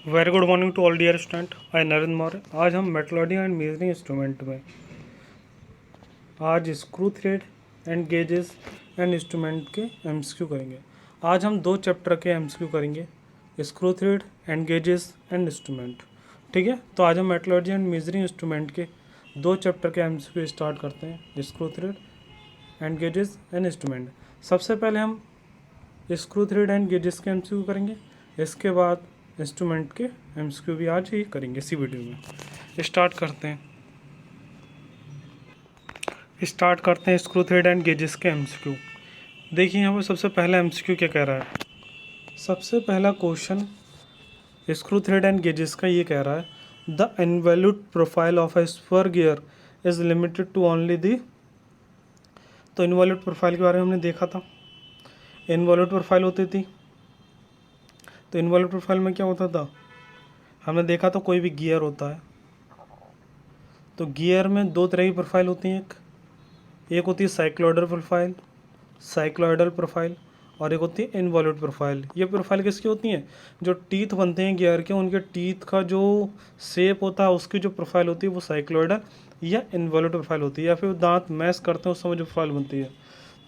Very good morning to all dear student. I Narendra Maurya. आज हम metrology and measuring instrument में आज screw thread and gauges and instrument के MCQ करेंगे। आज हम दो चैप्टर के एमसीक्यू करेंगे, screw thread and gauges and instrument. ठीक है, तो आज हम मेट्रोलॉजी एंड मेजरिंग इंस्ट्रूमेंट के दो चैप्टर के एमसीक्यू स्टार्ट करते हैं, screw thread and gauges and instrument. सबसे पहले हम स्क्रू थ्रेड एंड गेजेस के एमसीक्यू करेंगे, इसके बाद इंस्ट्रूमेंट के एमसीक्यू भी आज ही करेंगे इसी वीडियो में। स्टार्ट करते हैं स्क्रू थ्रेड एंड गेजेस के एमसीक्यू। देखिए यहाँ पर सबसे पहला एमसीक्यू क्या कह रहा है। सबसे पहला question screw thread and gauges का ये कह रहा है, the involute profile of a spur gear is limited to only the. तो इनवॉल्यूट प्रोफाइल के बारे में हमने देखा था, इनवॉल्यूट प्रोफाइल होती थी। तो इनवॉल्यूट प्रोफाइल में क्या होता था, हमने देखा था कोई भी गियर होता है तो गियर में दो तरह की प्रोफाइल होती हैं। एक होती है साइक्लोइडल प्रोफाइल और एक होती है इनवॉल्यूट प्रोफाइल। ये प्रोफाइल किसकी होती हैं, जो टीथ बनते हैं गियर के, उनके टीथ का जो शेप होता है उसकी जो प्रोफाइल होती है वो साइक्लोइडल या इनवॉल्यूट प्रोफाइल होती है, या फिर दांत मैश करते हैं उस समय जो प्रोफाइल बनती है।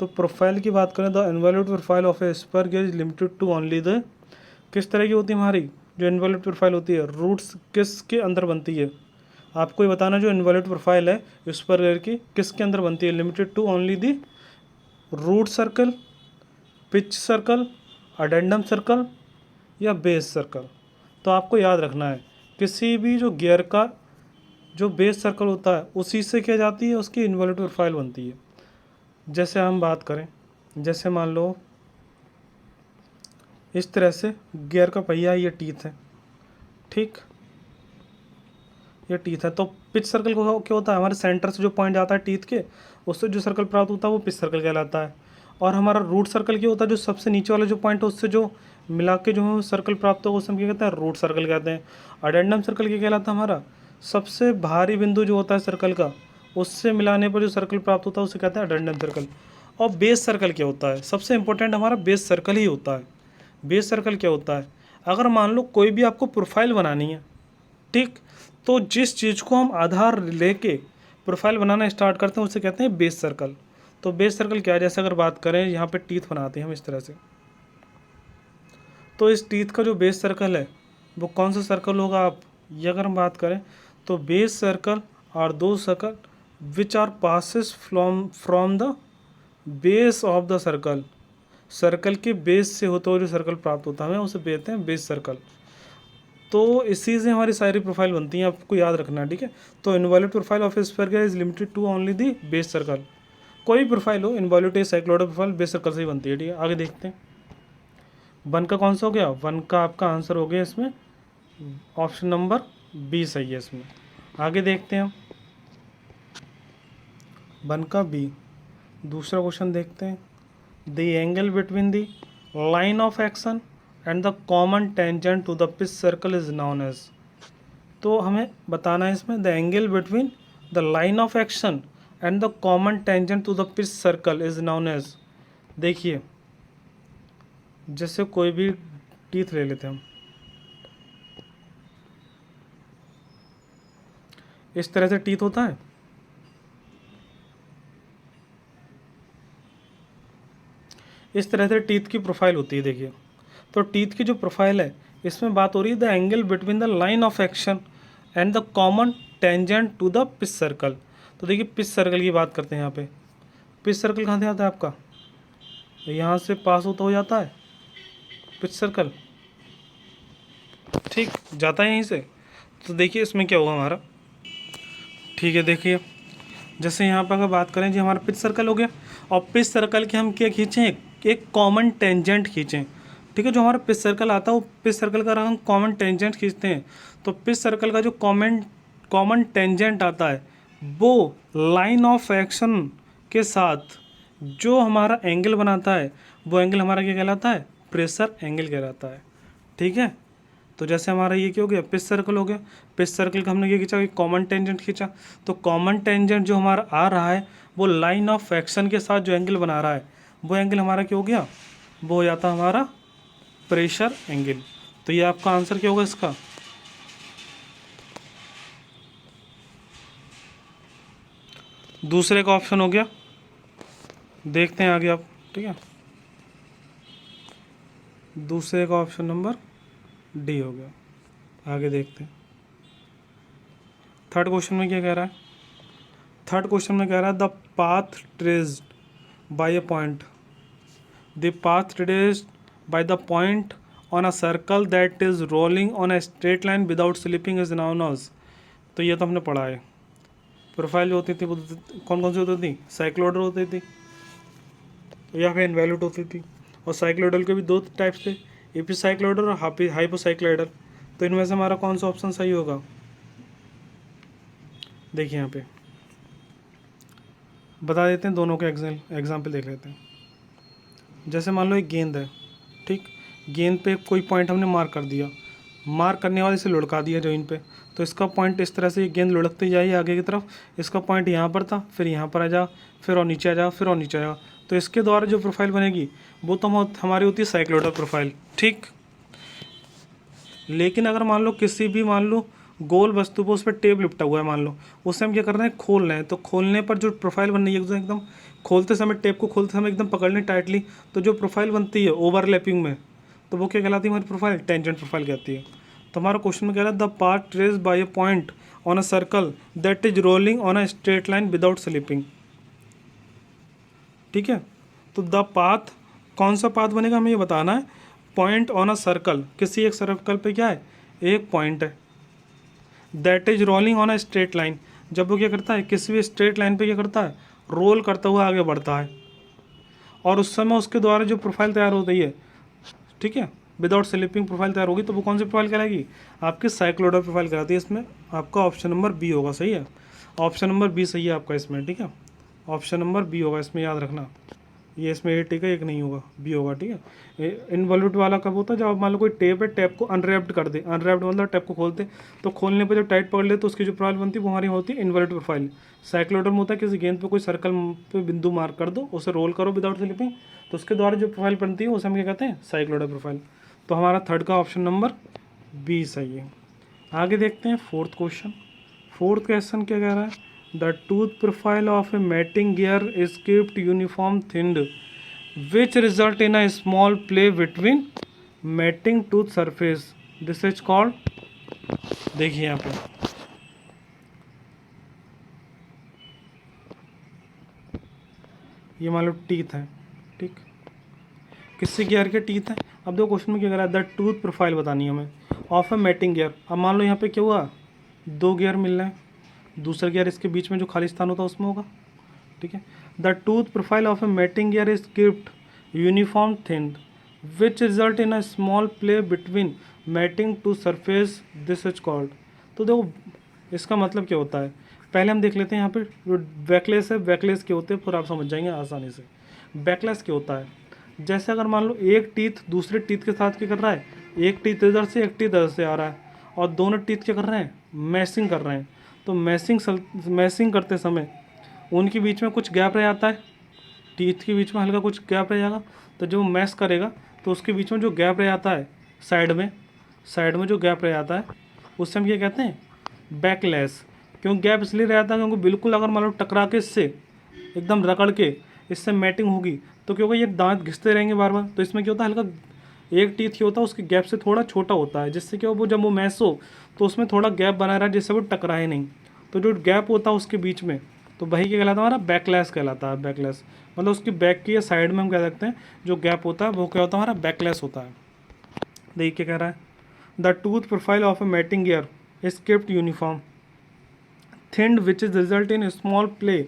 तो प्रोफाइल की बात करें, the involute profile of a spur gear is limited to only the, किस तरह की होती है हमारी जो इनवॉल्यूट प्रोफाइल होती है, रूट्स किसके अंदर बनती है। आपको ये बताना जो इनवॉल्यूट प्रोफाइल है स्पर गियर की किसके अंदर बनती है, limited to only the root circle, pitch circle, addendum circle या बेस सर्कल। तो आपको याद रखना है किसी भी जो गियर का जो बेस सर्कल होता है उसी से क्या जाती है, उसकी इनवॉल्यूट प्रोफाइल बनती है। जैसे हम बात करें, जैसे मान लो इस तरह से गियर का पहिया, ये टीथ है, ठीक, ये टीथ है। तो पिच सर्कल को क्या होता है, हमारे सेंटर से जो पॉइंट जाता है टीथ के, उससे जो सर्कल प्राप्त होता है वो पिच सर्कल कहलाता है। और हमारा रूट सर्कल क्या होता है, जो सबसे नीचे वाला जो पॉइंट है उससे जो मिला के जो सर्कल प्राप्त होगा उसे हम क्या कहते हैं, रूट सर्कल कहते हैं। अडेंडम सर्कल क्या कहलाता है, हमारा सबसे भारी बिंदु जो होता है सर्कल का, उससे मिलाने पर जो सर्कल प्राप्त होता है उसे कहते हैं अडेंडम सर्कल। और बेस सर्कल क्या होता है, सबसे इंपॉर्टेंट हमारा बेस सर्कल ही होता है। बेस सर्कल क्या होता है, अगर मान लो कोई भी आपको प्रोफाइल बनानी है, ठीक, तो जिस चीज़ को हम आधार लेके प्रोफाइल बनाना स्टार्ट करते हैं उसे कहते हैं बेस सर्कल। तो बेस सर्कल क्या है, जैसे अगर बात करें यहाँ पे टीथ बनाते हैं हम इस तरह से, तो इस टीथ का जो बेस सर्कल है वो कौन सा सर्कल होगा, आप ये अगर हम बात करें तो बेस सर्कल और दो circle which are passes from the base of the circle, circle के बेस से होते हुए जो सर्कल प्राप्त होता है हमें उसे कहते हैं बेस सर्कल। तो इसी से हमारी सारी प्रोफाइल बनती हैं, आपको याद रखना है, ठीक है। तो involute profile of sphere gear is limited to only the base circle. कोई प्रोफाइल हो, involute cycloidal profile base circle से ही बनती है, ठीक है। आगे देखते हैं, वन का कौन सा हो गया, वन का आपका आंसर हो गया इसमें ऑप्शन नंबर बी सही है इसमें। आगे देखते हैं हम वन का बी। दूसरा क्वेश्चन देखते हैं, the angle between the line of action and the common tangent to the pitch circle is known as. तो हमें बताना है इसमें the angle between the line of action and the common tangent to the pitch circle is known as. देखिए जैसे कोई भी teeth ले लेते हैं हम, इस तरह से टीथ होता है, इस तरह से टीथ की प्रोफाइल होती है। देखिए तो टीथ की जो प्रोफाइल है इसमें बात हो रही है the angle between the line of action and the common tangent to the pitch circle. तो देखिए पिच सर्कल की बात करते हैं, यहाँ पे पिच सर्कल कहाँ से आता है आपका, तो यहाँ से पास होता हो जाता है पिच सर्कल, ठीक, जाता है यहीं से। तो देखिए इसमें क्या होगा हमारा, ठीक है। देखिए जैसे यहाँ पर अगर बात करें जी, हमारा पिच सर्कल हो गया और पिच सर्कल के हम क्या खींचें, एक कॉमन टेंजेंट खींचें, ठीक है। जो हमारा पिच सर्कल आता है वो पिच सर्कल का हम कॉमन टेंजेंट खींचते हैं। तो पिच सर्कल का जो कॉमन टेंजेंट आता है वो लाइन ऑफ एक्शन के साथ जो हमारा एंगल बनाता है वो एंगल हमारा क्या कहलाता है, प्रेशर एंगल कहलाता है, ठीक है। तो जैसे हमारा ये क्या हो गया, पिच सर्कल हो गया, पिच सर्कल का हमने ये खींचा, कॉमन टेंजेंट खींचा। तो कॉमन टेंजेंट जो हमारा आ रहा है वो लाइन ऑफ एक्शन के साथ जो एंगल बना रहा है वो एंगल हमारा क्या हो गया, वो हो जाता है हमारा प्रेशर एंगल। तो ये आपका आंसर क्या होगा इसका? दूसरे का ऑप्शन हो गया। देखते हैं आगे आप, ठीक है। दूसरे का ऑप्शन नंबर डी हो गया। आगे देखते हैं थर्ड क्वेश्चन में क्या कह रहा है। थर्ड क्वेश्चन में कह रहा है the path traced by a point, the path traced by the point on a circle that is rolling on a straight line without slipping is known as. तो ये तो हमने पढ़ा है। प्रोफाइल जो होती थी वो कौन कौन सी होती थी? साइक्लोइडल होती थी या फिर इनवैलिड होती थी। और साइक्लोइडल के भी दो टाइप्स थे, एपिसाइक्लोइडल और हाइपोसाइक्लोइडल। तो इनमें से हमारा कौन सा ऑप्शन सही होगा? देखिए यहाँ पे बता देते हैं, दोनों के एग्जाम्पल देख लेते हैं। जैसे मान लो एक गेंद है, ठीक। गेंद पे कोई पॉइंट हमने मार्क कर दिया, मार्क करने वाले से लुढ़का दिया जमीन पे, तो इसका पॉइंट इस तरह से ये गेंद लुढ़कती जाएगी आगे की तरफ। इसका पॉइंट यहाँ पर था, फिर यहाँ पर आ जा, फिर और नीचे आ जा, फिर और नीचे आ जा। तो इसके द्वारा जो प्रोफाइल बनेगी वो तो हमारी होती है साइक्लोइडल प्रोफाइल, ठीक। लेकिन अगर मान लो किसी भी मान लो गोल वस्तु पर उस पर टेप लिपटा हुआ है, मान लो उससे हम क्या कर रहे हैं, खोल रहे हैं। तो खोलने पर जो प्रोफाइल बन रही है एकदम खोलते समय, टेप को खोलते समय एकदम पकड़ लें टाइटली, तो जो प्रोफाइल बनती है ओवरलैपिंग में, तो वो क्या कहलाती है हमारी प्रोफाइल? टेंजेंट प्रोफाइल कहती है। तो हमारा क्वेश्चन में कह रहा है the path traced by a point on a circle that is rolling on a straight line without slipping, ठीक है। तो द पाथ, कौन सा पाथ बनेगा हमें ये बताना है। पॉइंट ऑन अ सर्कल, किसी एक सर्कल पे क्या है, एक पॉइंट है। That is rolling on a straight line, जब वो क्या करता है, किसी भी स्ट्रेट लाइन पे क्या करता है, रोल करता हुआ आगे बढ़ता है। और उस समय उसके द्वारा जो प्रोफाइल तैयार होती है, ठीक है, विदाउट स्लिपिंग प्रोफाइल तैयार होगी, तो वो कौन सी प्रोफाइल कहलाएगी? आपकी साइक्लोइडल प्रोफाइल कहलाती है। इसमें आपका ऑप्शन नंबर बी होगा, सही है। ऑप्शन नंबर बी सही है आपका इसमें, ठीक है। ऑप्शन नंबर बी होगा इसमें, याद रखना। ये इसमें ए ठीक है, एक नहीं होगा, बी होगा, ठीक है। इनवॉल्यूट वाला कब होता है? जब आप मान लो कोई टेप है, टेप को अनरैप्ड कर दे, अनरैप्ड मतलब टेप को खोलते, तो खोलने पर जब टाइट पकड़ ले तो उसकी जो प्रोफाइल बनती है वो हमारी होती है इनवॉल्यूट प्रोफाइल। साइक्लोइडल में होता है किसी गेंद पे कोई सर्कल पे बिंदु मार्क कर दो, उसे रोल करो विदाउट स्लिपिंग, तो उसके द्वारा जो प्रोफाइल बनती है उसे हम क्या कहते हैं, साइक्लोइडल प्रोफाइल। तो हमारा थर्ड का ऑप्शन नंबर बी सही है। आगे देखते हैं फोर्थ क्वेश्चन। फोर्थ क्वेश्चन क्या कह रहा है, the tooth profile of a mating gear is keeped uniform thinned which result in a small play between matting tooth surface, this is called, देखिए यहाँ पे ये मान लो टीथ है, ठीक। किससे गियर के टीथ है। अब देखो क्वेश्चन में क्या कर रहा है, द टूथ प्रोफाइल बतानी है हमें ऑफ ए मैटिंग गियर। अब मान लो यहाँ पे क्या हुआ, दो गियर मिल रहे हैं, दूसरा गियर इसके बीच में जो खाली स्थान होता है उसमें होगा, ठीक है। The tooth profile of a mating gear is keeped uniform thinned which result in a small play between mating two surface, this is called. तो देखो इसका मतलब क्या होता है, पहले हम देख लेते हैं यहाँ पे जो बैकलेस है, बैकलेस के होते हैं, फिर आप समझ जाएंगे आसानी से। बैकलेस क्या होता है, जैसे अगर मान लो एक टीथ दूसरे टीथ के साथ क्या कर रहा है, एक टीथ इधर से एक टीथ इधर से आ रहा है, और दोनों टीथ क्या कर रहे हैं, मैसिंग कर रहे हैं। तो मैसिंग करते समय उनके बीच में कुछ गैप रह जाता है, टीथ के बीच में हल्का कुछ गैप रह जाएगा। तो जब वो मैश करेगा तो उसके बीच में जो गैप रह जाता है, साइड में जो गैप रह जाता है उससे हम क्या कहते हैं, बैकलेस। क्यों गैप इसलिए रह जाता है, क्योंकि बिल्कुल अगर मान लो टकरा के इससे एकदम रगड़ के इससे मैटिंग होगी तो क्या होगा, ये दांत घिसते रहेंगे बार बार। तो इसमें क्या होता है, हल्का एक टीथ क्या होता है उसके गैप से थोड़ा छोटा होता है, जिससे क्या वो जब वो मैश हो तो उसमें थोड़ा गैप बना रहा है, जिससे वो टकराए नहीं। तो जो गैप होता है उसके बीच में, तो वही क्या कहलाता है, हमारा बैकलेस कहलाता है। बैकलेस मतलब उसकी बैक की या साइड में हम कह सकते हैं जो गैप होता है वो क्या होता है, हमारा बैकलेस होता है। देखिए क्या कह रहा है, the tooth profile of a mating gear is kept uniform thinned which is result in small play.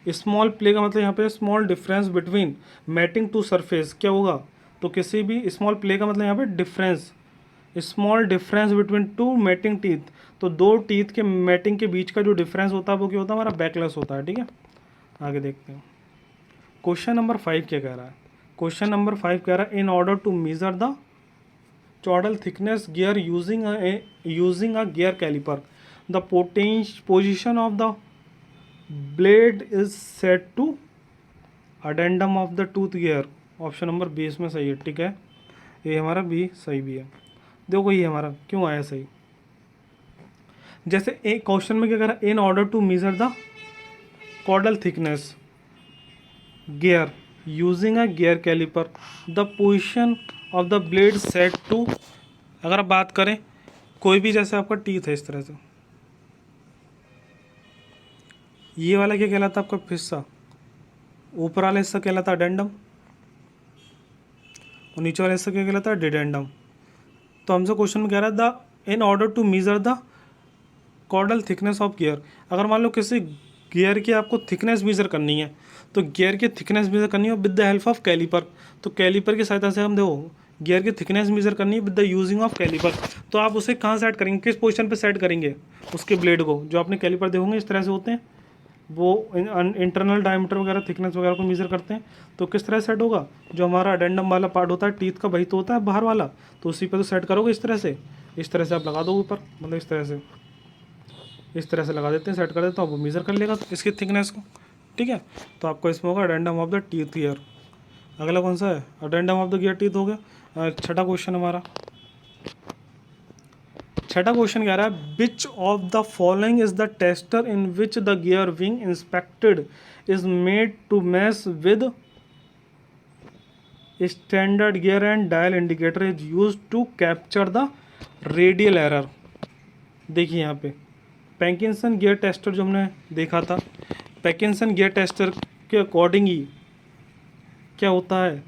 Small play का मतलब यहाँ पे small difference between mating two surface क्या होगा, तो किसी भी स्मॉल प्ले का मतलब यहाँ पे difference, small difference between two mating teeth. तो दो टीथ के मैटिंग के बीच का जो डिफरेंस होता है वो क्या होता है, हमारा बैकलेस होता है, ठीक है। आगे देखते हैं क्वेश्चन नंबर 5 क्या कह रहा है। क्वेश्चन नंबर 5 कह रहा है in order to measure the chordal thickness gear using a gear caliper the position of the blade is set to addendum of the tooth gear. Option number 20 में सही है, ठीक है, ये हमारा बी सही भी है। देखो ये हमारा क्यों आया सही। जैसे एक क्वेश्चन में क्या करा, in order to measure the chordal thickness gear using a gear caliper the position of the blade set to, अगर आप बात करें कोई भी, जैसे आपका टीथ है इस तरह से, ये वाला क्या कहलाता है आपका हिस्सा, ऊपर वाला हिस्सा कहलाता है अडेंडम और नीचे वाला हिस्सा क्या कहलाता है डिडेंडम। तो हमसे क्वेश्चन में कह रहा है the in order to measure the chordal thickness of gear, अगर मान लो किसी गियर की आपको थिकनेस मेजर करनी है, तो गियर की थिकनेस मेजर करनी है with the help of caliper, तो कैलिपर की सहायता से हम देखो गियर की थिकनेस मेजर करनी है with the using of caliper. तो आप उसे कहाँ सेट करेंगे, किस पोजीशन पे सेट करेंगे उसके ब्लेड को, जो आपने कैलिपर देखोगे इस तरह से होते हैं, वो इंटरनल डायमीटर वगैरह थिकनेस वगैरह को मेजर करते हैं। तो किस तरह सेट होगा, जो हमारा अडेंडम वाला पार्ट होता है टीथ का, वही तो होता है बाहर वाला, तो उसी पे तो सेट करोगे इस तरह से, इस तरह से आप लगा दो ऊपर, मतलब इस तरह से लगा देते हैं, सेट कर देते हैं, तो वो मेज़र कर लेगा इसकी थिकनेस को। ठीक है, तो आपको इसमें होगा addendum of the teeth year. अगला कौन सा है, addendum of the gear teeth हो गया। छठा क्वेश्चन हमारा, छठा क्वेश्चन कह रहा है which of the following is the tester in which the gear wing inspected is made to match with standard gear and dial indicator is use to capture the radial error. देखिए यहाँ पे पैकिंसन gear tester जो हमने देखा था, पैकिंसन gear tester के according ही क्या होता है,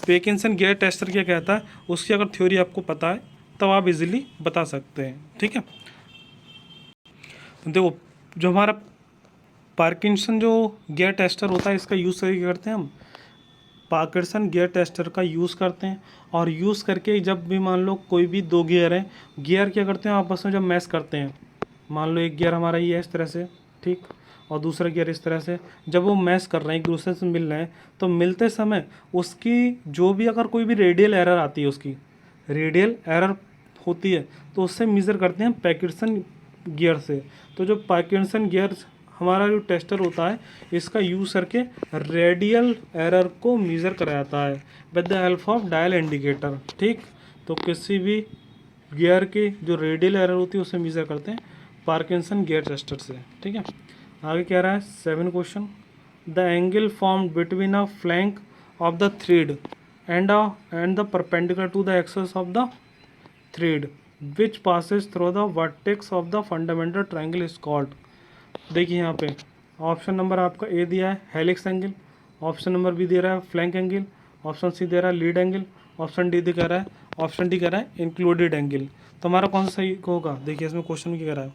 पैकिंसन गियर टेस्टर क्या कहता है, उसकी अगर थ्योरी आपको पता है तब आप इजीली बता सकते हैं। ठीक है, तो देखो जो हमारा पार्किंसन जो गियर टेस्टर होता है, इसका यूज़ क्या करते हैं हम, पार्किंसन गियर टेस्टर का यूज़ करते हैं, और यूज़ करके जब भी मान लो कोई भी दो गियर हैं, गियर क्या करते हैं आपस में जब मैच करते हैं, मान लो एक गियर हमारा ये है इस तरह से, ठीक, और दूसरा गियर इस तरह से, जब वो मैच कर रहे हैं एक दूसरे से मिल रहे हैं, तो मिलते समय उसकी जो भी अगर कोई भी रेडियल एरर आती है, उसकी रेडियल एरर होती है, तो उससे मेज़र करते हैं पैकिंसन गियर से। तो जो पैकिंसन गियर हमारा जो टेस्टर होता है, इसका यूज़ करके रेडियल एरर को मेज़र करा जाता है with the help of dial indicator. ठीक, तो किसी भी गियर की जो रेडियल एरर होती है उसे मेज़र करते हैं पार्किंसन गियर टेस्टर से। ठीक है, आगे कह रहा है 7 question, the angle form between a flank of the thread and the perpendicular to the axis of the thread which passes through the vertex of the fundamental triangle is called. देखिए यहाँ पे ऑप्शन नंबर आपका A दिया है helix angle, option number B दे रहा है flank angle, option C दे रहा है लीड एंगल, ऑप्शन डी कह रहा है, ऑप्शन डी कह रहा है इंक्लूडेड एंगल। तो हमारा कौन सा सही होगा, देखिए इसमें क्वेश्चन में क्या कह रहा है,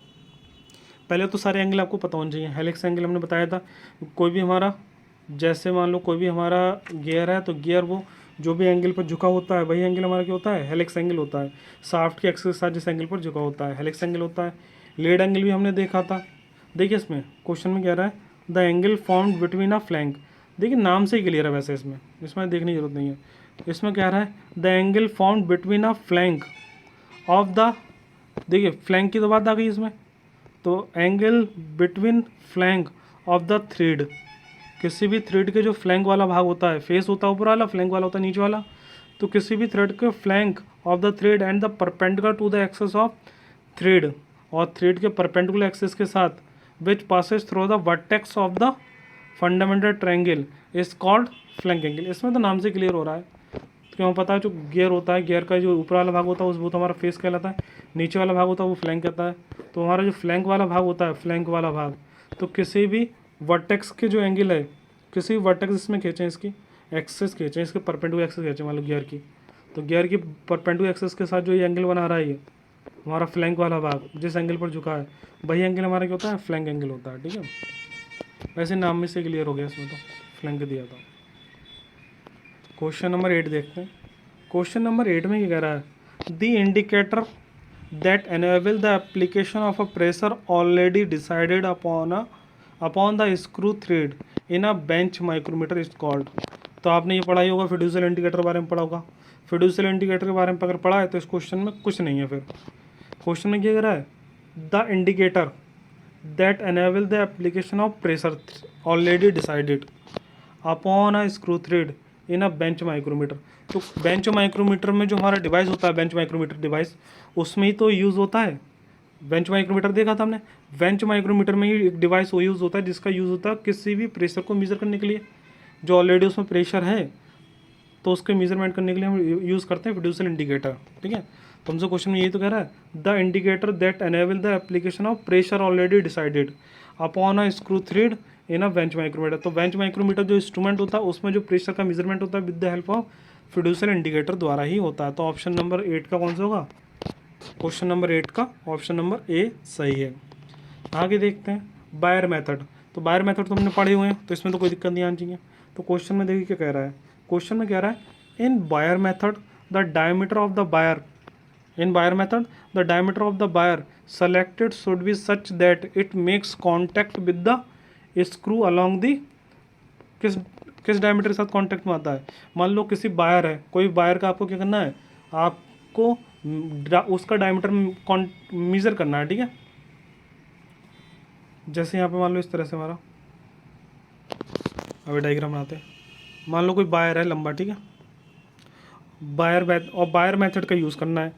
पहले तो सारे एंगल आपको पता होने चाहिए। हेलिक्स एंगल हमने बताया था, कोई भी हमारा, जैसे मान लो कोई भी हमारा गियर है, तो गियर वो जो भी एंगल पर झुका होता है वही एंगल हमारा क्या होता है, हेलिक्स एंगल होता है। शाफ्ट की एक्सिस के साथ जिस एंगल पर झुका होता है हेलिक्स एंगल होता है। लीड एंगल भी हमने देखा था। देखिए इसमें क्वेश्चन में कह रहा है the angle formed between a flank, देखिए नाम से ही क्लियर है वैसे, इसमें देखने की जरूरत नहीं है। इसमें कह रहा है the angle formed between a flank of the, देखिए फ्लैंक की तो बात आ गई इसमें, तो angle between flank of the thread, किसी भी थ्रेड के जो फ्लैंक वाला भाग होता है, फेस होता है ऊपर वाला, फ्लैंक वाला होता है नीचे वाला, तो किसी भी थ्रेड के flank of the thread and the perpendicular to the axis of thread, और थ्रेड के परपेंडिकुलर एक्सेस के साथ which passes through the vertex of the fundamental triangle is called flank angle. इसमें तो नाम से क्लियर हो रहा है, क्यों पता है जो गियर होता है, गियर का जो ऊपर वाला भाग होता है वो तो हमारा फेस कहलाता है, नीचे वाला भाग होता है वो फ्लैंक कहता है। तो हमारा जो फ्लैंक वाला भाग होता है, फ्लैंक वाला भाग, तो किसी भी वर्टेक्स के जो एंगल है, किसी भी वर्टेक्स इसमें खींचें, इसकी एक्सेस खींचें, इसके परपेंडिकुलर एक्सेस खींचें मान लो गियर की, तो गियर की परपेंडिकुलर एक्सेस के साथ जो ये एंगल बना रहा है, ये हमारा फ्लैंक वाला भाग जिस एंगल पर झुका है, वही एंगल हमारा क्या होता है, फ्लैंक एंगल होता है। ठीक है, वैसे नाम में से क्लियर हो गया, इसमें तो फ्लैंक दिया था। क्वेश्चन नंबर 8 देखते हैं। क्वेश्चन नंबर 8 में क्या कह रहा है, the indicator that enable the application of a pressure already decided upon the screw thread in a bench micrometer is called. तो आपने ये पढ़ा ही होगा, फिड्यूशियल इंडिकेटर के बारे में पढ़ा होगा। फिड्यूशियल इंडिकेटर के बारे में अगर पढ़ा है तो इस क्वेश्चन में कुछ नहीं है। फिर क्वेश्चन में क्या कह रहा है, the indicator that enable the application of pressure already decided upon a screw thread in a bench micrometer. तो बेंच माइक्रोमीटर में जो हमारा डिवाइस होता है, बेंच माइक्रोमीटर डिवाइस, उसमें ही तो यूज़ होता है। बेंच माइक्रोमीटर देखा था हमने, बेंच माइक्रोमीटर में ही एक डिवाइस वो यूज़ होता है जिसका यूज़ होता है किसी भी प्रेशर को मेज़र करने के लिए। जो ऑलरेडी उसमें प्रेशर है तो उसके मेजरमेंट करने के लिए हम यूज़ करते हैं फिड्यूशियल इंडिकेटर। ठीक है, तो हमसे क्वेश्चन में यही तो कह रहा है, the indicator that enable the application of pressure already decided upon a screw thread in a bench micrometer. तो बेंच माइक्रोमीटर जो इंस्ट्रूमेंट होता है उसमें जो प्रेशर का मेजरमेंट होता है with the help of fiducial indicator द्वारा ही होता है। तो ऑप्शन नंबर 8 का कौन सा होगा? क्वेश्चन नंबर 8 का ऑप्शन नंबर ए सही है। आगे देखते हैं बायर मेथड। तो बायर मेथड तो हमने पढ़े हुए हैं, तो इसमें तो कोई दिक्कत नहीं आनी चाहिए। तो क्वेश्चन में देखिए क्या कह रहा है, क्वेश्चन में कह रहा है in wire method the diameter of the wire, in wire method the diameter of the wire selected should be such that it makes contact with the screw along the, किस किस डायमीटर के साथ contact में आता है। मान लो किसी buyer है, कोई बायर का आपको क्या करना है, आपको उसका डायमीटर मेजर करना है। ठीक है, जैसे यहाँ पे मान लो इस तरह से हमारा अभी डायग्राम बनाते हैं। मान लो कोई बायर है लंबा, ठीक है, बायर मेथड का यूज़ करना है।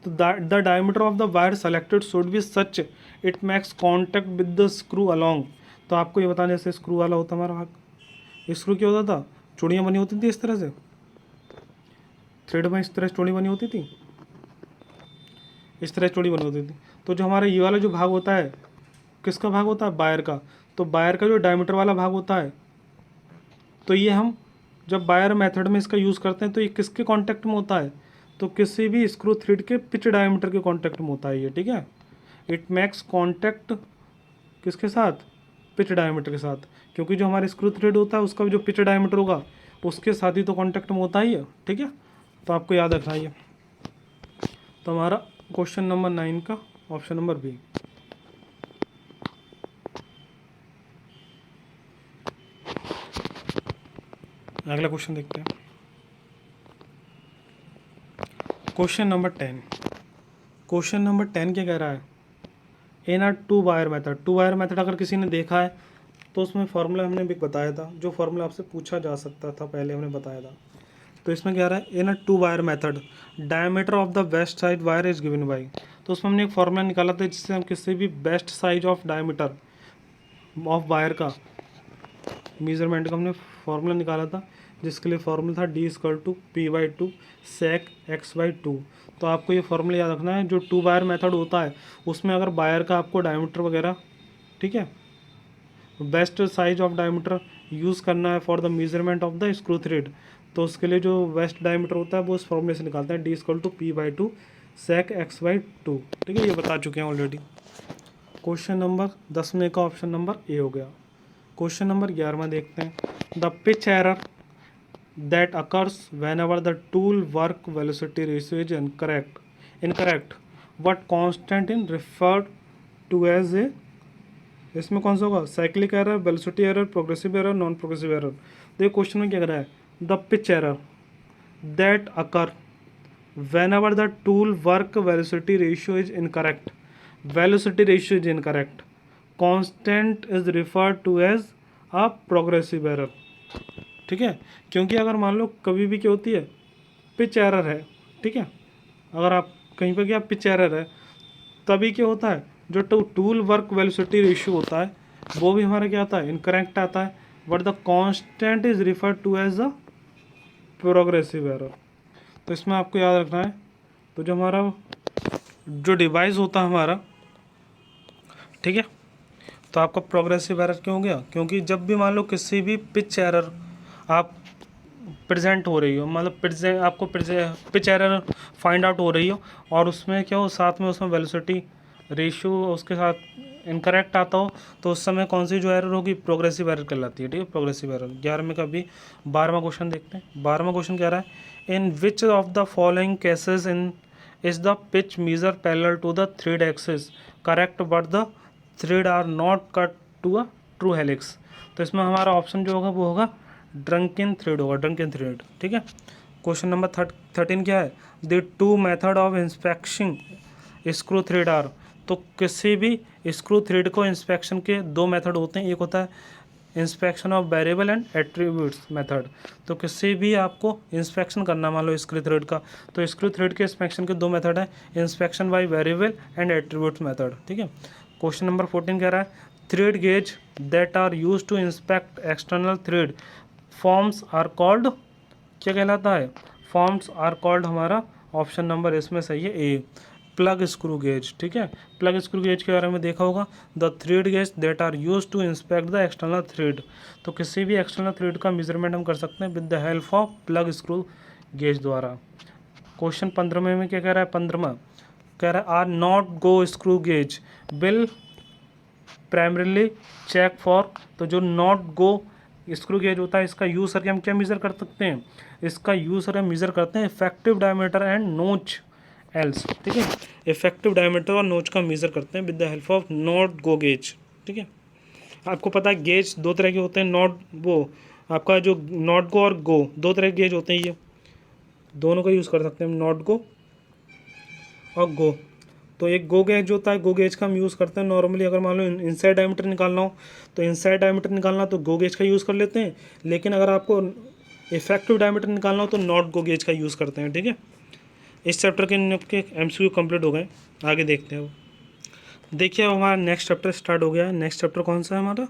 तो the diameter of the wire selected should be such it makes contact with the screw along. तो आपको ये बताना, जैसे स्क्रू वाला होता हमारा भाग, स्क्रू क्या होता था, चूड़ियाँ बनी होती थी इस तरह से, थ्रेड में इस तरह से चूड़ी बनी होती थी, इस तरह चूड़ी बनी होती थी। तो जो हमारा ये वाला जो भाग होता है किसका भाग होता है, बायर का। तो बायर का जो डायमीटर वाला भाग होता है, तो ये हम जब बायर मेथड में इसका यूज़ करते हैं तो ये किसके कांटेक्ट में होता है, तो किसी भी स्क्रू थ्रेड के पिच डायमीटर के कांटेक्ट में होता है ये। ठीक है, इट मेक्स कांटेक्ट किसके साथ, पिच डायमीटर के साथ, क्योंकि जो हमारा स्क्रू थ्रेड होता है उसका जो पिच डायमीटर होगा उसके साथ ही तो कांटेक्ट में होता ही है। ठीक है, तो आपको याद रखना है। तो हमारा क्वेश्चन नंबर 9 का ऑप्शन नंबर बी। अगला क्वेश्चन देखते हैं, क्वेश्चन नंबर 10। क्वेश्चन नंबर 10 क्या कह रहा है, in a two wire method. Two wire method अगर किसी ने देखा है तो उसमें फार्मूला हमने भी बताया था, जो फार्मूला आपसे पूछा जा सकता था पहले हमने बताया था। तो इसमें क्या रहा है, in a two wire method diameter of the best side wire is given by. तो उसमें हमने एक फार्मूला निकाला था जिससे हम किसी भी best size of diameter of wire का मेजरमेंट का हमने फार्मूला निकाला था, जिसके लिए फार्मूला था D=P/2 sec x/2। तो आपको ये फार्मूला याद रखना है। जो टू वायर मेथड होता है उसमें अगर वायर का आपको डायमीटर वगैरह, ठीक है, best size of diameter use करना है for the measurement of the screw thread, तो उसके लिए जो बेस्ट डायमीटर होता है वो इस फॉर्मूले से निकालते हैं, D=P/2 sec x/2। ठीक है, ये बता चुके हैं ऑलरेडी। क्वेश्चन नंबर 10 में का ऑप्शन नंबर ए हो गया। क्वेश्चन नंबर 11 देखते हैं, the pitch error that occurs whenever the tool work velocity ratio is incorrect what constant in referred to as a, इसमें कौन सा होगा, cyclic error, velocity error, progressive error, non progressive error. देखो question में क्या कर रहा है, the pitch error that occur whenever the tool work velocity ratio is incorrect, velocity ratio is incorrect, constant is referred to as a progressive error। ठीक है, क्योंकि अगर मान लो कभी भी क्या होती है, पिच एरर है, ठीक है, अगर आप कहीं पर क्या पिच एरर है, तभी क्या होता है, जो टूल वर्क वेलोसिटी रेशियो होता है वो भी हमारा क्या आता है, इनकरेक्ट आता है, but the constant is referred to as a progressive error. तो इसमें आपको याद रखना है, तो जो हमारा जो डिवाइस होता है हमारा, ठीक है, तो आपका प्रोग्रेसिव एरर क्यों हो गया, क्योंकि जब भी मान लो किसी भी पिच एरर आप प्रेजेंट हो रही हो, मतलब आपको पिच एरर फाइंड आउट हो रही हो और उसमें क्या हो, साथ में उसमें वेलोसिटी रेशियो उसके साथ इनकरेक्ट आता हो, तो उस समय कौन सी जो एरर होगी, प्रोग्रेसिव एरर कहलाती है। ठीक है, प्रोग्रेसिव एरर। 11 में का भी 12वां क्वेश्चन देखते हैं। 12वां क्वेश्चन कह रहा है, in which of the following cases in is the pitch measure parallel to the thread axis correct but the thread are not cut to a true helix. तो इसमें हमारा ऑप्शन जो होगा वो होगा ड्रंकन थ्रेड होगा, ड्रंकन थ्रेड। ठीक है, क्वेश्चन नंबर 13 क्या है, the two method of inspection screw thread are. तो किसी भी स्क्रू थ्रेड को इंस्पेक्शन के दो मेथड होते हैं, एक होता है inspection of variable and attributes method. तो किसी भी आपको इंस्पेक्शन करना, मान लो स्क्रू थ्रेड का, तो स्क्रू थ्रेड के इंस्पेक्शन के 2 मेथड हैं, inspection by variable and attributes method. ठीक है। क्वेश्चन नंबर 14 कह रहा है thread gauge that are use to inspect external thread forms are called, क्या कहलाता है, फॉर्म्स आर कॉल्ड। हमारा ऑप्शन नंबर इसमें सही है ए, प्लग स्क्रू गेज। ठीक है। प्लग स्क्रू गेज के बारे में देखा होगा, the thread gauge that are use to inspect the external thread. तो किसी भी एक्सटर्नल थ्रेड का मेजरमेंट हम कर सकते हैं with the help of plug screw gauge द्वारा। क्वेश्चन 15 में क्या कह रहा है, 15 कह रहा है are not go screw gauge will primarily check for. तो जो नॉट गो स्क्रू गेज होता है इसका यूज करके हम क्या मेज़र कर सकते हैं, इसका यूज करके मेज़र करते हैं इफेक्टिव डायमीटर एंड नोच एल्स। ठीक है। इफेक्टिव डायमीटर और नोच का मेज़र करते हैं with the help of not go gauge. ठीक है। आपको पता है गेज 2 तरह के होते हैं, नॉट वो आपका जो नॉट गो और गो 2 तरह के गेज होते हैं, ये दोनों का यूज़ कर सकते हैं हम, नॉट गो और गो। तो एक गो गेज जो होता है, गो गेज का हम यूज़ करते हैं नॉर्मली, अगर मान लो इनसाइड डायमीटर निकालना हो तो इनसाइड डायमीटर निकालना तो गो गेज का यूज़ कर लेते हैं, लेकिन अगर आपको इफेक्टिव डायमीटर निकालना हो तो नॉट गो गेज का यूज़ करते हैं। ठीक है। इस चैप्टर के आपके MCQ कंप्लीट हो गए, आगे देखते हैं। अब देखिए अब हमारा नेक्स्ट चैप्टर स्टार्ट हो गया है। नेक्स्ट चैप्टर कौन सा है हमारा,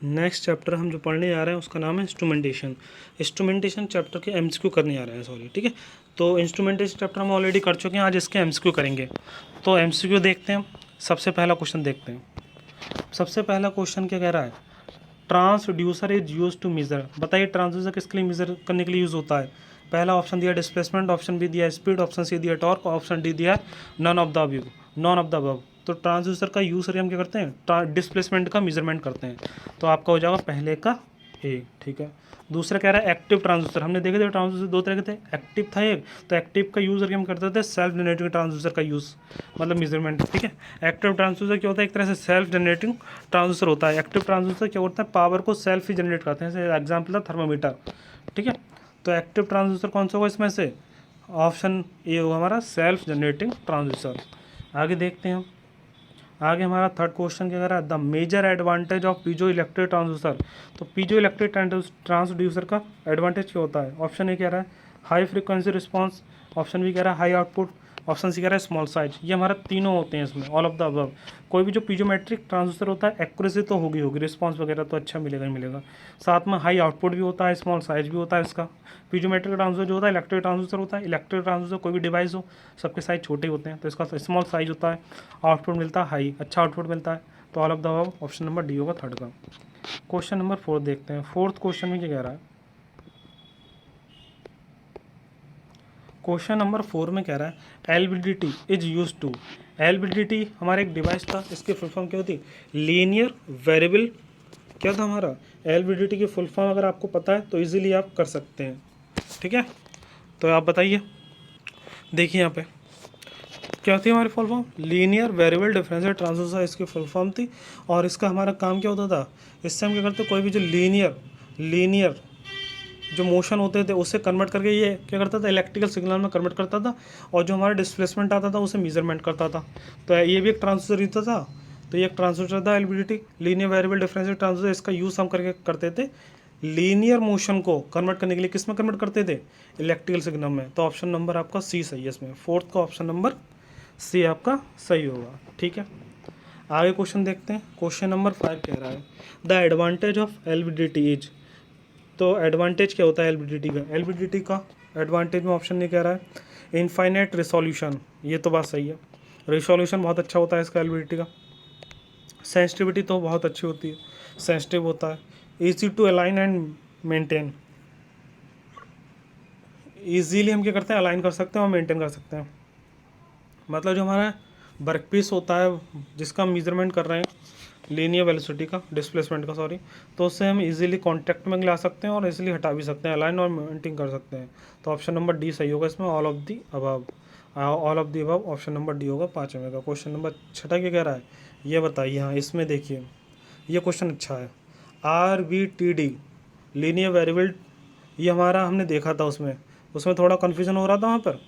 नेक्स्ट चैप्टर हम जो पढ़ने जा रहे हैं उसका नाम है इंस्ट्रूमेंटेशन। इंस्ट्रूमेंटेशन चैप्टर के MCQ करने जा रहे हैं, सॉरी। ठीक है। तो इंस्ट्रूमेंटेशन चैप्टर हम ऑलरेडी कर चुके हैं, आज इसके MCQ करेंगे। तो MCQ देखते हैं। सबसे पहला क्वेश्चन देखते हैं। सबसे पहला क्वेश्चन क्या कह रहा है, transducer is use to measure. बताइए ट्रांसड्यूसर किसके लिए मेजर करने के लिए यूज़ होता है। पहला ऑप्शन दिया डिस्प्लेसमेंट, ऑप्शन बी दिया स्पीड, ऑप्शन सी दिया टॉर्क, ऑप्शन डी दिया नॉन ऑफ द अबव। तो ट्रांसड्यूसर का यूज़ करके हम क्या करते हैं, डिस्प्लेसमेंट का मेजरमेंट करते हैं। तो आपका हो जाएगा पहले का ए। ठीक है। दूसरा कह रहा है एक्टिव ट्रांसड्यूसर। हमने देखे थे ट्रांसड्यूसर 2 तरह के थे, एक्टिव था एक, तो एक्टिव का यूज़ करके हम करते थे सेल्फ जनरेटिंग ट्रांसड्यूसर का यूज़, मतलब मेजरमेंट। ठीक है। एक्टिव ट्रांसड्यूसर क्या होता है, एक तरह से सेल्फ जनरेटिंग ट्रांसड्यूसर होता है। एक्टिव ट्रांसड्यूसर क्या होता है, पावर को सेल्फ ही जनरेट करते हैं, जैसे एग्जाम्पल था थर्मामीटर। ठीक है। तो एक्टिव ट्रांसड्यूसर कौन सा होगा इसमें से, ऑप्शन ए होगा हमारा सेल्फ जनरेटिंग ट्रांसड्यूसर। आगे देखते हैं हम। आगे हमारा थर्ड क्वेश्चन क्या कह रहा है, the major advantage of piezo electric transducer. तो पीजो इलेक्ट्रिक ट्रांसड्यूसर का एडवांटेज क्या होता है, ऑप्शन ए कह रहा है high frequency response, option B कह रहा है हाई आउटपुट, ऑप्शन सी कह रहा है स्मॉल साइज। ये हमारा तीनों होते हैं इसमें, ऑल ऑफ द अबव। कोई भी जो पीजोमेट्रिक ट्रांसड्यूसर होता है एक्यूरेसी तो होगी रिस्पांस वगैरह तो अच्छा मिलेगा ही मिलेगा, साथ में हाई आउटपुट भी होता है, स्मॉल साइज भी होता है इसका। पीजोमेट्रिक ट्रांसड्यूसर जो होता है इलेक्ट्रिक ट्रांसड्यूसर होता है, इलेक्ट्रिक ट्रांसड्यूसर कोई भी डिवाइस हो सबके साइज छोटे होते हैं, तो इसका स्मॉल साइज होता है, आउटपुट मिलता है हाई, अच्छा आउटपुट मिलता है। तो all of the above option number D होगा थर्ड का। क्वेश्चन नंबर 4 देखते हैं। फोर्थ क्वेश्चन में क्या कह रहा है, क्वेश्चन नंबर 4 में कह रहा है LVDT is use to. LVDT हमारा एक डिवाइस था, इसकी फुल फॉर्म क्या होती, लीनियर वेरिएबल, क्या था हमारा LVDT की फुल फॉर्म अगर आपको पता है तो इजीली आप कर सकते हैं। ठीक है। तो आप बताइए, देखिए यहाँ पे क्या थी हमारी full form, linear variable differential transducer इसकी फुल फॉर्म थी। और इसका हमारा काम क्या होता था, इससे हम क्या करते, कोई भी जो लीनियर जो मोशन होते थे उससे कन्वर्ट करके ये क्या करता था, इलेक्ट्रिकल सिग्नल में कन्वर्ट करता था, और जो हमारा डिस्प्लेसमेंट आता था उसे मेजरमेंट करता था। तो ये भी एक ट्रांसड्यूसर ही था। तो ये एक ट्रांसड्यूसर था LVDT, linear variable differential transducer. इसका यूज़ हम करके करते थे लीनियर मोशन को कन्वर्ट करने के लिए, किस में कन्वर्ट करते थे, इलेक्ट्रिकल सिग्नल में। तो ऑप्शन नंबर आपका सी सही है इसमें, फोर्थ का ऑप्शन नंबर सी आपका सही होगा। ठीक है। आगे क्वेश्चन देखते हैं। क्वेश्चन नंबर 5 कह रहा है the advantage of LVDT is. तो एडवांटेज क्या होता है LVDT का, LVDT का एडवांटेज में ऑप्शन नहीं कह रहा है इनफाइनाइट रिसोल्यूशन, ये तो बात सही है, रिसोल्यूशन बहुत अच्छा होता है इसका LVDT का। सेंसिटिविटी तो बहुत अच्छी होती है, सेंसिटिव होता है। Easy to align and maintain, easily हम क्या करते हैं, अलाइन कर सकते हैं और मेंटेन कर सकते हैं। मतलब जो हमारा वर्कपीस होता है जिसका हम मेजरमेंट कर रहे हैं, लीनियर वेलोसिटी का, डिस्प्लेसमेंट का सॉरी, तो उससे हम इजीली कांटेक्ट में ला सकते हैं और इजीली हटा भी सकते हैं, अलाइन और मेंटेन कर सकते हैं। तो ऑप्शन नंबर डी सही होगा इसमें, all of the above. Option number D होगा 5वें का। क्वेश्चन नंबर 6 क्या कह रहा है, ये बताइए। हाँ इसमें देखिए ये क्वेश्चन अच्छा है। RVTD लीनियर वेरिएबल, ये हमारा हमने देखा था, उसमें थोड़ा कन्फ्यूज़न हो रहा था वहाँ पर,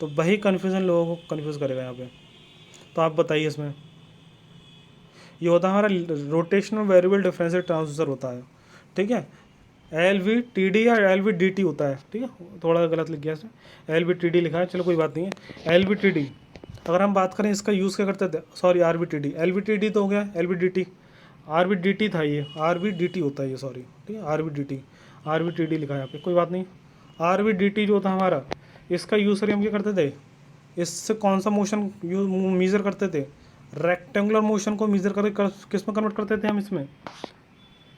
तो वही कन्फ्यूज़न लोगों को कन्फ्यूज़ करेगा यहाँ पे। तो आप बताइए इसमें, ये होता है हमारा रोटेशनल वेरिएबल डिफरेंशियल ट्रांसड्यूसर होता है। ठीक है। LVTD या LVDT होता है, ठीक है, थोड़ा गलत लिख गया इसमें, LVTD लिखा है, चलो कोई बात नहीं है। LVTD अगर हम बात करें इसका यूज़ क्या करते थे, सॉरी RVTD, LVTD तो हो गया, LVDT, RVDT था ये, RVDT होता है ये, सॉरी, ठीक है, RVTD लिखा है यहाँ पे, कोई बात नहीं। RVDT जो था हमारा, इसका यूज़ हम क्या करते थे, इससे कौन सा मोशन मेज़र करते थे, रेक्टेंगुलर मोशन को मेज़र करके किस में कन्वर्ट करते थे हम, इसमें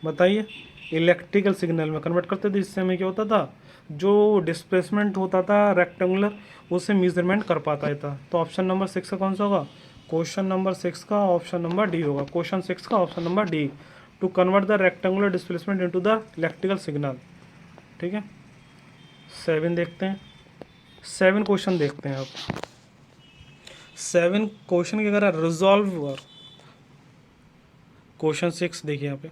बताइए, इलेक्ट्रिकल सिग्नल में कन्वर्ट करते थे। इससे हमें क्या होता था, जो डिस्प्लेसमेंट होता था रेक्टेंगुलर, उससे मेजरमेंट कर पाता था। तो ऑप्शन नंबर 6 का कौन सा होगा, क्वेश्चन नंबर 6 का ऑप्शन नंबर डी होगा, क्वेश्चन 6 का option number D, to convert the rectangular displacement into the electrical signal. ठीक है, 7 देखते हैं, 7 क्वेश्चन देखते हैं आप। 7 क्वेश्चन की अगर रिजॉल्व, क्वेश्चन 6 देखिए यहाँ पे,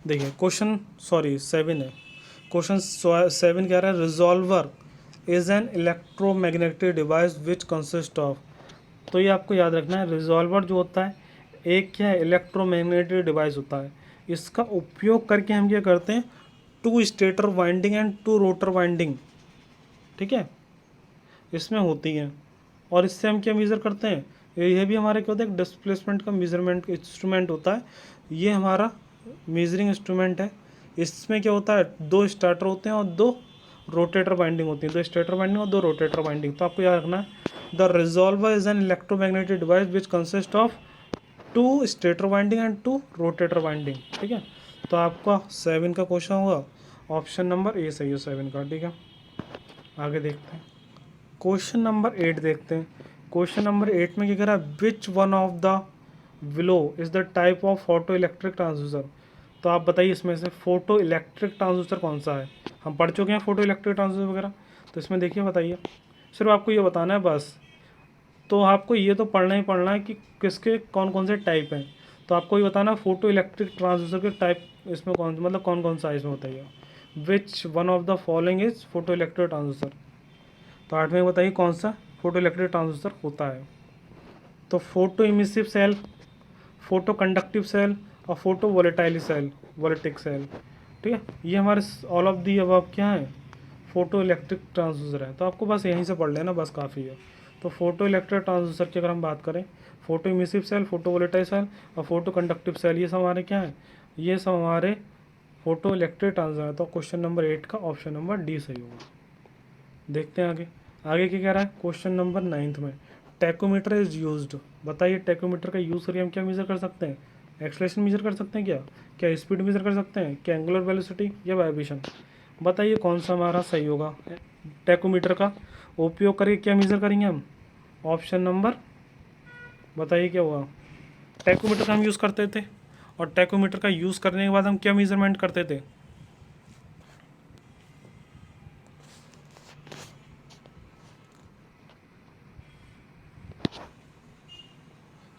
देखिए क्वेश्चन, सॉरी 7 है, क्वेश्चन 7 कह रहा है resolver is an electromagnetic device which consist of. तो ये आपको याद रखना है, रिजॉल्वर जो होता है एक क्या है, इलेक्ट्रोमैग्नेटिक डिवाइस होता है। इसका उपयोग करके हम क्या करते हैं, 2 stator winding and 2 rotor winding, ठीक है, इसमें होती हैं। और इससे हम क्या मेज़र करते हैं, ये भी हमारा क्या होता है, एक डिस्प्लेसमेंट का मेजरमेंट इंस्ट्रूमेंट होता है। ये हमारा मेजरिंग इंस्ट्रूमेंट है। इसमें क्या होता है, 2 स्टार्टर होते हैं और 2 रोटेटर वाइंडिंग होती है, 2 स्टेटर वाइंडिंग और 2 रोटेटर वाइंडिंग। तो आपको याद रखना है, the resolver is an electromagnetic device which consist of 2 stator winding and 2 rotator winding. ठीक है, तो आपका 7 का क्वेश्चन होगा ऑप्शन नंबर ए सही है 7 का। ठीक है, आगे देखते हैं, क्वेश्चन नंबर 8 देखते हैं। क्वेश्चन नंबर 8 में क्या कह रहा है, which one of the below is the type of photo electric transducer. तो आप बताइए इसमें से फोटो इलेक्ट्रिक ट्रांसड्यूसर कौन सा है। हम पढ़ चुके हैं फोटो इलेक्ट्रिक ट्रांसड्यूसर वगैरह, तो इसमें देखिए बताइए, सिर्फ आपको ये बताना है बस। तो आपको ये तो पढ़ना ही पढ़ना है कि किसके कौन कौन से टाइप हैं। तो आपको ये बताना फोटो इलेक्ट्रिक ट्रांसड्यूसर के टाइप इसमें कौन, मतलब कौन कौन सा है इसमें बताइए, which one of the following is photo electric transducer. तो 8 में बताइए कौन सा फोटो इलेक्ट्रिक ट्रांसड्यूसर होता है। तो photo emissive cell, photo conductive cell और photo volatile cell, voltaic cell. ठीक है, ये हमारे ऑल ऑफ दी अब क्या है, फोटो इलेक्ट्रिक ट्रांसड्यूसर है। तो आपको बस यहीं से पढ़ लेना, बस काफ़ी है। तो फोटो इलेक्ट्रिक ट्रांसड्यूसर की अगर हम बात करें, photo emissive cell, photo volatile cell और फोटो कंडक्टिव सेल, ये सब हमारे क्या है, ये सब हमारे फोटो इलेक्ट्रिक ट्रांसड्यूसर है। तो क्वेश्चन नंबर 8 का ऑप्शन नंबर डी सही होगा। देखते हैं आगे, आगे क्या कह रहा है, क्वेश्चन नंबर 9 में, टैकोमीटर इज यूज्ड। बताइए टैकोमीटर का यूज़ करके हम क्या मेज़र कर सकते हैं, एक्सलेशन मेज़र कर सकते हैं क्या, क्या स्पीड मेज़र कर सकते हैं, क्या एंगुलर वेलोसिटी या वाइब्रेशन। बताइए कौन सा हमारा सही होगा, टैकोमीटर का उपयोग करके क्या मेज़र करेंगे हम, ऑप्शन नंबर बताइए क्या हुआ। टैकोमीटर का हम यूज़ करते थे, और टैकोमीटर का यूज़ करने के बाद हम क्या मेज़रमेंट करते थे,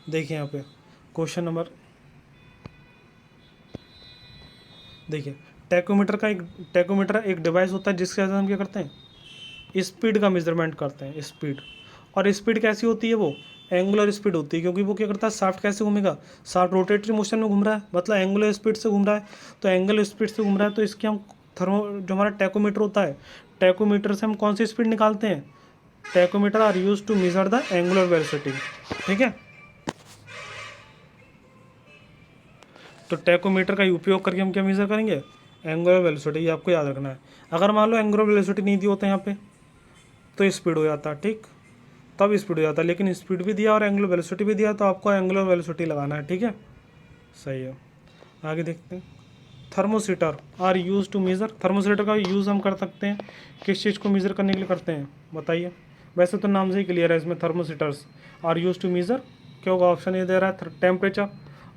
देखिए यहाँ पे क्वेश्चन नंबर, देखिए टैकोमीटर एक डिवाइस होता है जिसके साथ हम क्या करते हैं, स्पीड का मेजरमेंट करते हैं, स्पीड। और स्पीड कैसी होती है, वो एंगुलर स्पीड होती है, क्योंकि वो क्या करता है, शाफ्ट कैसे घूमेगा, शाफ्ट रोटेटरी मोशन में घूम रहा है, मतलब एंगुलर स्पीड से घूम रहा है। तो एंगुलर स्पीड से घूम रहा है, तो इसके हम जो हमारा टैकोमीटर होता है, टैकोमीटर से हम कौन सी स्पीड निकालते हैं, tachometer are use to measure the angular velocity. ठीक है, तो टैकोमीटर का उपयोग करके हम क्या मेज़र करेंगे, एंगुलर वेलोसिटी। ये आपको याद रखना है। अगर मान लो एंगुलर वेलोसिटी नहीं दी होता यहाँ पे, तो स्पीड हो जाता, ठीक, तब स्पीड हो जाता, लेकिन स्पीड भी दिया और एंगुलर वेलोसिटी भी दिया, तो आपको एंगुलर वेलोसिटी लगाना है। ठीक है, सही है, आगे देखते हैं। थर्मोसीटर आर यूज टू मेज़र, थर्मोसीटर का यूज़ हम कर सकते हैं किस चीज़ को मेज़र करने के लिए करते हैं, बताइए। वैसे तो नाम से ही क्लियर है, इसमें थर्मोसीटर्स आर यूज टू मेज़र क्या होगा, ऑप्शन ए दे रहा है टेम्परेचर,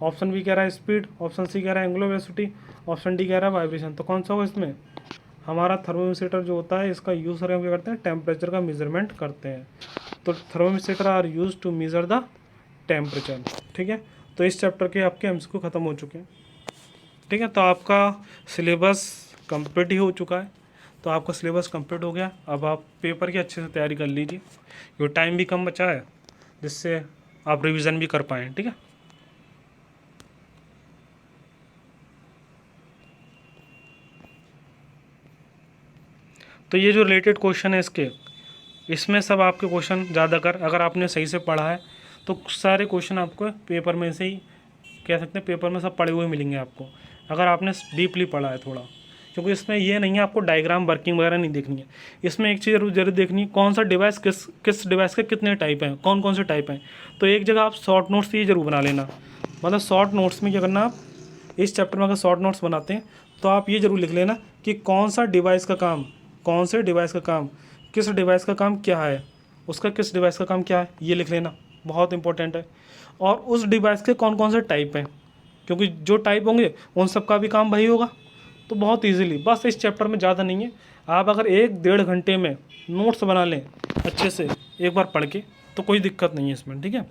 ऑप्शन बी कह रहा है स्पीड, ऑप्शन सी कह रहा है एंगुलर वेलोसिटी, ऑप्शन डी कह रहा है वाइब्रेशन। तो कौन सा होगा इसमें, हमारा थर्मोमीटर जो होता है इसका यूज़ करके हम क्या करते हैं, टेम्परेचर का मेजरमेंट करते हैं। तो thermometer are use to measure the temperature. ठीक है, तो इस चैप्टर के आपके एमसीक्यू ख़त्म हो चुके हैं। ठीक है, तो आपका सिलेबस कंप्लीट ही हो चुका है। तो आपका सिलेबस कंप्लीट हो गया, अब आप पेपर की अच्छे से तैयारी कर लीजिए, ये टाइम भी कम बचा है, जिससे आप रिवीजन भी कर पाएँ, ठीक है। तो ये जो रिलेटेड क्वेश्चन है इसमें सब आपके क्वेश्चन ज़्यादातर अगर आपने सही से पढ़ा है तो सारे क्वेश्चन आपको पेपर में से ही कह सकते हैं, पेपर में सब पढ़े हुए मिलेंगे आपको, अगर आपने डीपली पढ़ा है थोड़ा। क्योंकि इसमें ये नहीं है आपको डायग्राम वर्किंग वगैरह नहीं देखनी है, इसमें एक चीज़ जरूर देखनी है, कौन सा डिवाइस किस डिवाइस के कितने टाइप हैं, कौन कौन से टाइप हैं। तो एक जगह आप शॉर्ट नोट्स ये जरूर बना लेना, मतलब शॉर्ट नोट्स में क्या करना, आप इस चैप्टर में अगर शॉर्ट नोट्स बनाते हैं तो आप ये जरूर लिख लेना कि कौन सा डिवाइस का काम, कौन से डिवाइस का काम, किस डिवाइस का काम क्या है, उसका किस डिवाइस का काम क्या है, ये लिख लेना, बहुत इंपॉर्टेंट है। और उस डिवाइस के कौन कौन से टाइप हैं, क्योंकि जो टाइप होंगे उन सब का भी काम वही होगा। तो बहुत इजीली, बस इस चैप्टर में ज़्यादा नहीं है, आप अगर 1-1.5 घंटे में नोट्स बना लें अच्छे से एक बार पढ़ के, तो कोई दिक्कत नहीं है इसमें, ठीक है।